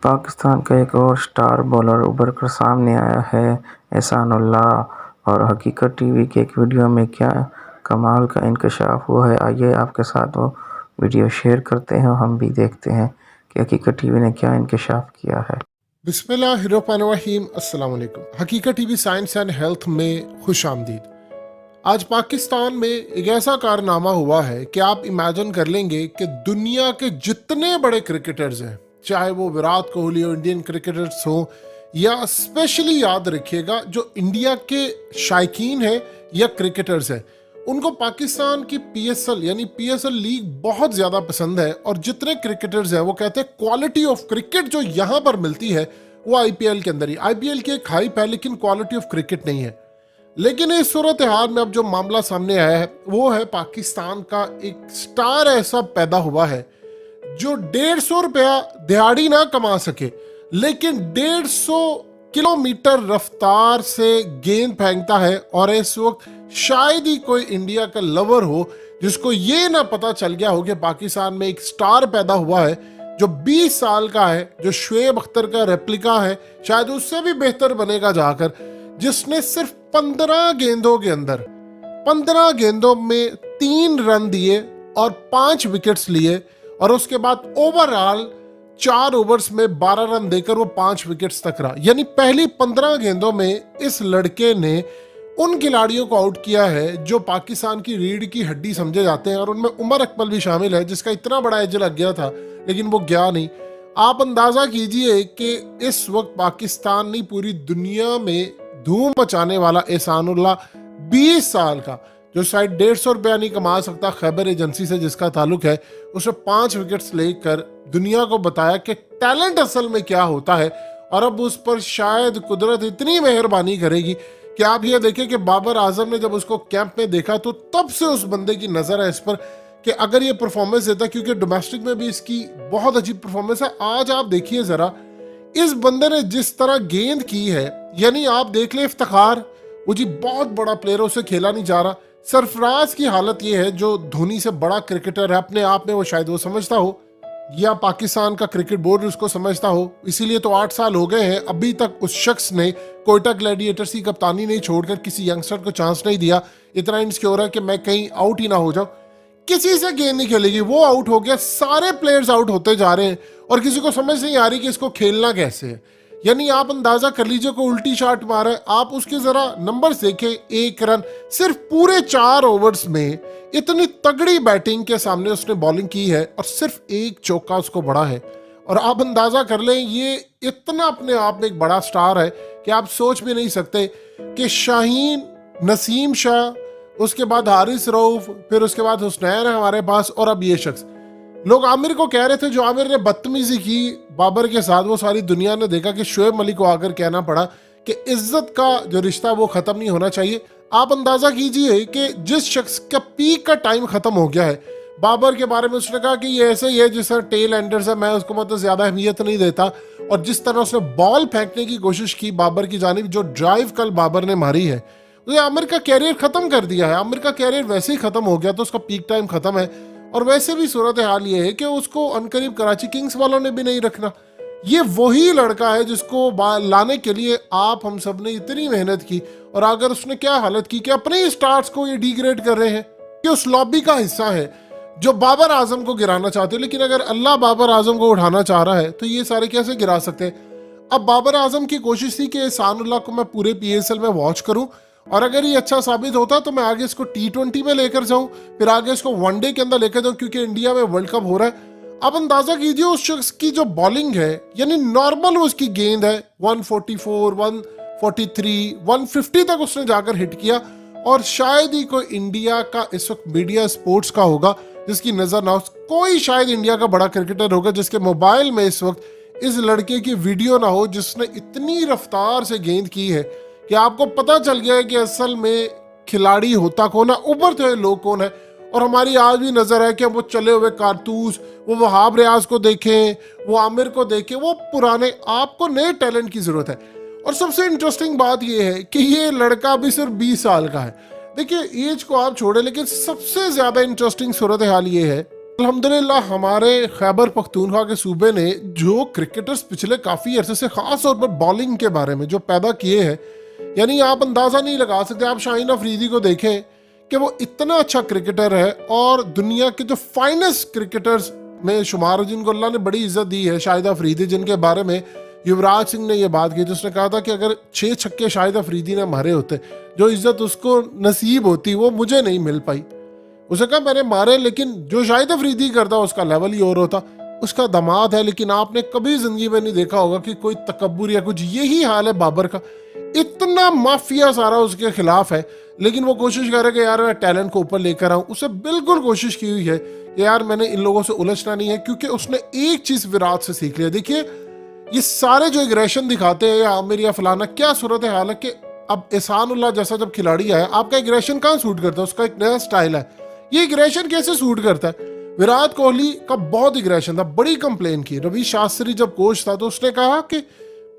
पाकिस्तान का एक और स्टार बॉलर उभर कर सामने आया है, एहसानुल्लाह। और हकीकत टीवी के एक वीडियो में क्या कमाल का इंकशाफ हुआ है, आइए आपके साथ वो वीडियो शेयर करते हैं और हम भी देखते हैं कि हकीकत टीवी ने क्या इंकशाफ किया है। बिस्मिल्लाहिर्रहमानिर्रहीम, अस्सलाम वालेकुम। हकीकत टीवी साइंस एंड हेल्थ में खुश आमदीद। आज पाकिस्तान में एक ऐसा कारनामा हुआ है कि आप इमेजिन कर लेंगे कि दुनिया के जितने बड़े क्रिकेटर्स हैं, चाहे वो विराट कोहली हो, इंडियन क्रिकेटर्स हो, या स्पेशली याद रखिएगा जो इंडिया के शायकीन हैं या क्रिकेटर्स हैं, उनको पाकिस्तान की पीएसएल यानी पीएसएल लीग बहुत ज़्यादा पसंद है। और जितने क्रिकेटर्स हैं वो कहते हैं क्वालिटी ऑफ क्रिकेट जो यहाँ पर मिलती है वो आईपीएल के अंदर ही। आईपीएल की एक हाइप है लेकिन क्वालिटी ऑफ क्रिकेट नहीं है। लेकिन इस सूरत हाल में अब जो मामला सामने आया है वो है पाकिस्तान का एक स्टार ऐसा पैदा हुआ है जो 150 रुपया दिहाड़ी ना कमा सके, लेकिन 150 किलोमीटर रफ्तार से गेंद फेंकता है। और इस वक्त शायद ही कोई इंडिया का लवर हो जिसको ये ना पता चल गया हो कि पाकिस्तान में एक स्टार पैदा हुआ है जो 20 साल का है, जो शुएब अख्तर का रेप्लिका है, शायद उससे भी बेहतर बनेगा जाकर, जिसने सिर्फ 15 गेंदों के अंदर 15 गेंदों में 3 रन दिए और 5 विकेट्स लिए। और उसके बाद ओवरऑल 4 ओवर्स में 12 रन देकर वो 5 विकेट्स तक रहा। यानी पहली 15 गेंदों में इस लड़के ने उन खिलाड़ियों को आउट किया है जो पाकिस्तान की रीढ़ की हड्डी समझे जाते हैं, और उनमें उमर अकमल भी शामिल है जिसका इतना बड़ा एज लग गया था लेकिन वो गया नहीं। आप अंदाजा कीजिए कि इस वक्त पाकिस्तान नहीं पूरी दुनिया में धूम मचाने वाला एहसानुल्लाह 20 साल का, जो शायद 150 रुपया नहीं कमा सकता, खैबर एजेंसी से जिसका ताल्लुक है, उसने 5 विकेट्स लेकर दुनिया को बताया कि टैलेंट असल में क्या होता है। और अब उस पर शायद कुदरत इतनी मेहरबानी करेगी कि आप ये देखें कि बाबर आजम ने जब उसको कैंप में देखा तो तब से उस बंदे की नजर है इस पर कि अगर ये परफॉर्मेंस देता, क्योंकि डोमेस्टिक में भी इसकी बहुत अच्छी परफॉर्मेंस है। आज आप देखिए जरा इस बंदे ने जिस तरह गेंद की है, यानी आप देख ले इफ्तिखार, वो जी बहुत बड़ा प्लेयर है, उसे खेला नहीं जा रहा। सरफराज की हालत ये है जो धोनी से बड़ा क्रिकेटर है अपने आप में, वो शायद वो समझता हो या पाकिस्तान का क्रिकेट बोर्ड उसको समझता हो, इसीलिए तो 8 साल हो गए हैं अभी तक उस शख्स ने कोयटा ग्लैडिएटर्स की कप्तानी नहीं छोड़कर किसी यंगस्टर को चांस नहीं दिया। इतना इनसिक्योर है कि मैं कहीं आउट ही ना हो जाऊं, किसी से गेंद नहीं खेलेगी। वो आउट हो गया, सारे प्लेयर्स आउट होते जा रहे हैं और किसी को समझ नहीं आ रही कि इसको खेलना कैसे है। यानी आप अंदाजा कर लीजिए को उल्टी शॉट मारा है। आप उसके जरा नंबर्स देखें, 1 रन सिर्फ पूरे 4 ओवर्स में। इतनी तगड़ी बैटिंग के सामने उसने बॉलिंग की है और सिर्फ 1 चौका उसको बड़ा है। और आप अंदाजा कर लें ये इतना अपने आप में एक बड़ा स्टार है कि आप सोच भी नहीं सकते कि शाहीन, नसीम शाह, उसके बाद हारिस रऊफ, फिर उसके बाद हुसनैन है हमारे पास, और अब ये शख्स। लोग आमिर को कह रहे थे, जो आमिर ने बदतमीजी की बाबर के साथ, वो सारी दुनिया ने देखा कि शुएब मलिक को आकर कहना पड़ा कि इज्जत का जो रिश्ता वो खत्म नहीं होना चाहिए। आप अंदाजा कीजिए कि जिस शख्स का पीक का टाइम खत्म हो गया है, बाबर के बारे में उसने कहा कि ये ऐसे ही है जिस तरह टेल एंडर्स है, मैं उसको मतलब ज्यादा अहमियत नहीं देता। और जिस तरह उसने बॉल फेंकने की कोशिश की बाबर की जानिब, जो ड्राइव कल बाबर ने मारी है, तो आमिर का कैरियर खत्म कर दिया है। आमिर का कैरियर वैसे ही खत्म हो गया तो उसका पीक टाइम खत्म है। और वैसे भी सूरत हाल ये है कि उसको अनकरीब कराची किंग्स वालों ने भी नहीं रखना। ये वही लड़का है जिसको लाने के लिए आप हम सब ने इतनी मेहनत की, और अगर उसने क्या हालत की कि अपने स्टार्स को ये डिग्रेड कर रहे हैं कि उस लॉबी का हिस्सा है जो बाबर आजम को गिराना चाहते हो। लेकिन अगर अल्लाह बाबर आजम को उठाना चाह रहा है तो ये सारे कैसे गिरा सकते हैं। अब बाबर आजम की कोशिश थी कि एहसानुल्लाह को मैं पूरे पीएसएल में वॉच करूं, और अगर ये अच्छा साबित होता तो मैं आगे इसको T20 में लेकर जाऊं, फिर आगे इसको वनडे के अंदर लेकर जाऊं, क्योंकि इंडिया में वर्ल्ड कप हो रहा है। अब अंदाजा कीजिए उस शख्स की जो बॉलिंग है, यानी नॉर्मल उसकी गेंद है 144, 143, 150 तक उसने जाकर हिट किया। और शायद ही कोई इंडिया का इस वक्त मीडिया स्पोर्ट्स का होगा जिसकी नजर ना हो, कोई शायद इंडिया का बड़ा क्रिकेटर होगा जिसके मोबाइल में इस वक्त इस लड़के की वीडियो ना हो जिसने इतनी रफ्तार से गेंद की है कि आपको पता चल गया है कि असल में खिलाड़ी होता कौन है, उभरते हुए लोग कौन है। और हमारी आज भी नजर है कि वो चले हुए कारतूस, वो वहाब रियाज को देखें, वो आमिर को देखें, वो पुराने, आपको नए टैलेंट की जरूरत है। और सबसे इंटरेस्टिंग बात ये है कि ये लड़का भी सिर्फ 20 साल का है। देखिए एज को आप छोड़े, लेकिन सबसे ज्यादा इंटरेस्टिंग सूरत हाल ये है अल्हम्दुलिल्लाह हमारे खैबर पख्तूनख्वा के सूबे ने जो क्रिकेटर्स पिछले काफ़ी अरसे से ख़ास तौर पर बॉलिंग के बारे में जो पैदा किए हैं, यानी आप अंदाज़ा नहीं लगा सकते। आप शाहीन अफरीदी को देखें कि वो इतना अच्छा क्रिकेटर है और दुनिया के जो फाइनेस्ट क्रिकेटर्स में शुमार है, जिनको अल्लाह ने बड़ी इज्जत दी है। शाहिद अफरीदी, जिनके बारे में युवराज सिंह ने ये बात की, तो उसने कहा था कि अगर 6 छक्के शाहिद अफरीदी ने मारे होते, जो इज्जत उसको नसीब होती वो मुझे नहीं मिल पाई। उसे कहा मैंने मारे, लेकिन जो शाहिद अफरीदी करता उसका लेवल ही और होता। उसका दामाद है, लेकिन आपने कभी जिंदगी में नहीं देखा होगा कि कोई तकब्बुर या कुछ। यही हाल है बाबर का, इतना माफिया सारा उसके खिलाफ है, लेकिन वो कोशिश कर रहा है कि यार मैं टैलेंट को ऊपर लेकर आऊं। उसे बिल्कुल कोशिश की हुई है कि यार मैंने इन लोगों से उलझना नहीं है, क्योंकि उसने एक चीज विराट से सीख लिया। देखिए ये सारे जो एग्रेशन दिखाते हैं या आमिर या फलाना, क्या सूरत हाल है कि अब एहसानुल्लाह जैसा जब खिलाड़ी आया, आपका एग्रेशन कहाँ सूट करता है? उसका एक नया स्टाइल है, ये एग्रेशन कैसे सूट करता है? विराट कोहली का बहुत एग्रेशन था, बड़ी कंप्लेन की। रवि शास्त्री जब कोच था तो उसने कहा कि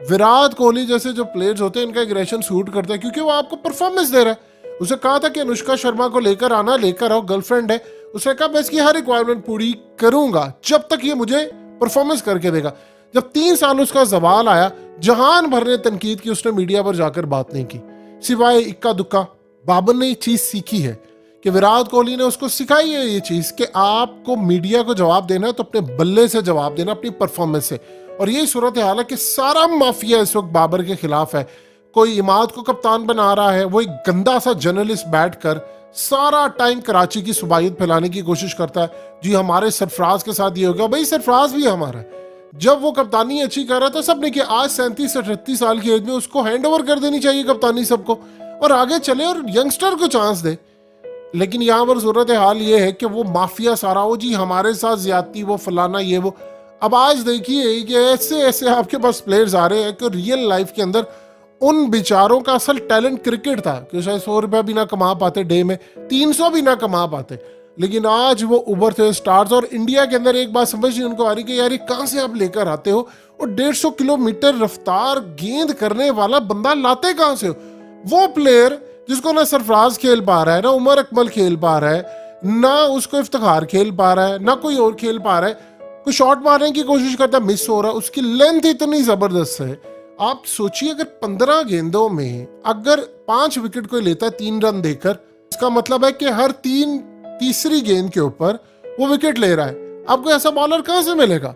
विराट कोहली जैसे जो प्लेयर्स होते हैं इनका एग्रेशन सूट करता है, क्योंकि वो आपको परफॉर्मेंस दे रहा है। उसे कहा था कि अनुष्का शर्मा को लेकर आना, लेकर आओ, गर्लफ्रेंड है। उसने कहा मैं इसकी हर रिक्वायरमेंट पूरी करूंगा जब तक ये मुझे परफॉर्मेंस करके देगा। जब 3 साल उसका जवाल आया, जहान भर ने तनकीद की, उसने मीडिया पर जाकर बात नहीं की, सिवाय इक्का दुक्का। बाबर ने ये चीज सीखी है कि विराट कोहली ने उसको सिखाई है ये चीज कि आपको मीडिया को जवाब देना है तो अपने बल्ले से जवाब देना, अपनी परफॉर्मेंस से। और यही सूरत हाल है कि सारा माफिया इस वक्त बाबर के खिलाफ है। कोई इमाद को कप्तान बना रहा है, वो एक गंदा सा जर्नलिस्ट बैठकर सारा टाइम कराची की सुबाहियत फैलाने की कोशिश करता है। जी हमारे सरफराज के साथ ये हो गया, भाई सरफराज भी हमारा है। जब वो कप्तानी अच्छी कर रहा था सबने किया, आज 37-38 साल की एज में उसको हैंड ओवर कर देनी चाहिए कप्तानी सबको, और आगे चले और यंगस्टर को चांस दे। लेकिन यहाँ पर सूरत हाल ये है कि वो माफिया सारा, वो जी हमारे साथ ज्यादती, वो फलाना, ये वो। अब आज देखिए कि ऐसे ऐसे आपके पास प्लेयर्स आ रहे हैं कि रियल लाइफ के अंदर उन बेचारों का असल टैलेंट क्रिकेट था कि शायद 100 रुपया भी ना कमा पाते डे में, 300 भी ना कमा पाते, लेकिन आज वो उभरते स्टार्स। और इंडिया के अंदर एक बात समझ नहीं उनको आ रही कि यार ये कहाँ से आप लेकर आते हो, और 150 किलोमीटर रफ्तार गेंद करने वाला बंदा लाते कहाँ से हो? वो प्लेयर जिसको ना सरफराज खेल पा रहा है, ना उमर अकमल खेल पा रहा है, ना उसको इफ्तिखार खेल पा रहा है, ना कोई और खेल पा रहा है। कोई शॉट मारने की कोशिश करता है, मिस हो रहा है। उसकी लेंथ इतनी जबरदस्त है, आप सोचिए अगर 15 गेंदों में अगर 5 विकेट कोई लेता है 3 रन देकर, इसका मतलब है कि हर तीसरी गेंद के ऊपर वो विकेट ले रहा है। आपको ऐसा बॉलर कहां से मिलेगा?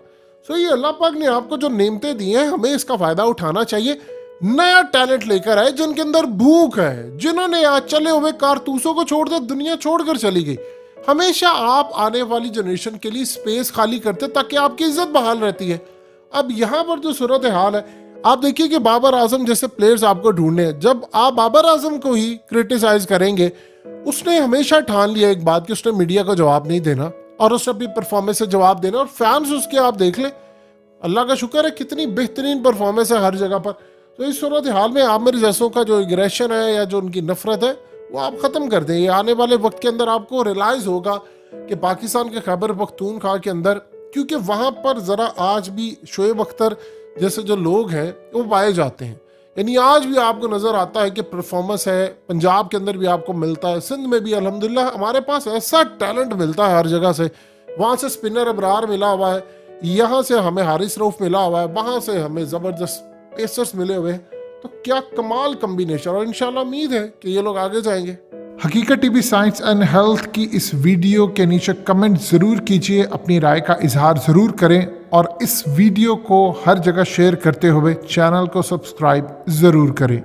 सो ये अल्लाह पाक ने आपको जो नेमतें दी हैं, हमें इसका फायदा उठाना चाहिए। नया टैलेंट लेकर आए जिनके अंदर भूख है, जिन्होंने आज चले हुए कारतूसों को छोड़ दिया, दुनिया छोड़कर चली गई। हमेशा आप आने वाली जनरेशन के लिए स्पेस खाली करते ताकि आपकी इज्जत बहाल रहती है। अब यहाँ पर जो सूरत हाल है, आप देखिए कि बाबर आजम जैसे प्लेयर्स आपको ढूंढने हैं। जब आप बाबर आजम को ही क्रिटिसाइज करेंगे, उसने हमेशा ठान लिया एक बात कि उसने मीडिया को जवाब नहीं देना और उसने अपनी परफॉर्मेंस से जवाब देना। और फैंस उसके आप देख ले, अल्लाह का शुक्र है कितनी बेहतरीन परफॉर्मेंस है हर जगह पर। तो इस सूरत हाल में आमिर जैसों का जो एग्रेशन है या जो उनकी नफरत है वो आप ख़त्म कर दें। ये आने वाले वक्त के अंदर आपको रियलाइज़ होगा कि पाकिस्तान के खैबर पख्तूनख्वा के अंदर, क्योंकि वहाँ पर ज़रा आज भी शोएब अख्तर जैसे जो लोग हैं वो पाए जाते हैं। यानी आज भी आपको नज़र आता है कि परफॉर्मेंस है, पंजाब के अंदर भी आपको मिलता है, सिंध में भी अल्हम्दुलिल्लाह हमारे पास ऐसा टैलेंट मिलता है हर जगह से। वहाँ से स्पिनर अबरार मिला हुआ है, यहाँ से हमें हारिस रऊफ मिला हुआ है, वहाँ से हमें ज़बरदस्त पेसर्स मिले हुए हैं। तो क्या कमाल कम्बिनेशन, और इंशाल्लाह उम्मीद है कि ये लोग आगे जाएंगे। हकीकत टीवी साइंस एंड हेल्थ की इस वीडियो के नीचे कमेंट ज़रूर कीजिए, अपनी राय का इजहार ज़रूर करें और इस वीडियो को हर जगह शेयर करते हुए चैनल को सब्सक्राइब ज़रूर करें।